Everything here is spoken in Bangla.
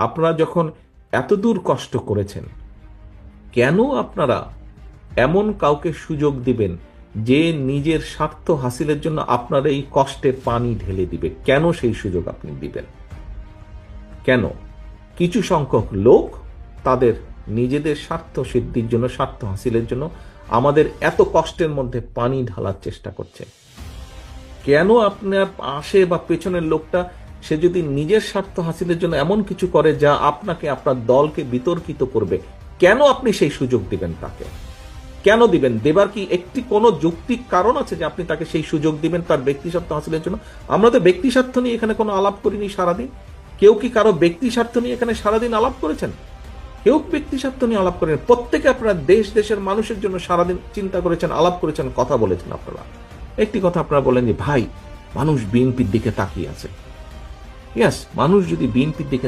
আপনারা যখন এতদূর কষ্ট করেছেন, কেন আপনারা এমন কাউকে সুযোগ দিবেন যে নিজের স্বার্থ হাসিলের জন্য আপনার এই কষ্টের পানি ঢেলে দিবে? কেন সেই সুযোগ আপনি দিবেন? কেন? কিছু সংখ্যক লোক তাদের নিজেদের স্বার্থ সিদ্ধির জন্য, স্বার্থ হাসিলের জন্য আমাদের এত কষ্টের মধ্যে পানি ঢালার চেষ্টা করছে। কেন আপনার পাশে বা পেছনের লোকটা সে যদি নিজের স্বার্থ হাসিলের জন্য এমন কিছু করে যা আপনাকে, আপনার দলকে বিতর্কিত করবে, কেন আপনি সেই সুযোগ দিবেন তাকে? কেন দিবেন? দেবার কি একটি কোনো যৌক্তিক কারণ আছে যে আপনি তাকে সেই সুযোগ দিবেন তার ব্যক্তি স্বার্থ হাসিলের জন্য? আমরা তো ব্যক্তি স্বার্থ নিয়ে এখানে কোনো আলাপ করিনি সারাদিন। কেউ কি কারো ব্যক্তি স্বার্থ নিয়ে এখানে সারাদিন আলাপ করেছেন? কেউ ব্যক্তি স্বার্থ নিয়ে আলাপ করেন? প্রত্যেকে আপনারা দেশের মানুষের জন্য সারাদিন চিন্তা করেছেন, আলাপ করেছেন, কথা বলেছেন। আপনারা একটি কথা আপনারা বলেন যে ভাই, মানুষ বিএনপির দিকে তাকিয়ে আছে। ইয়েস, মানুষ যদি বিএনপির দিকে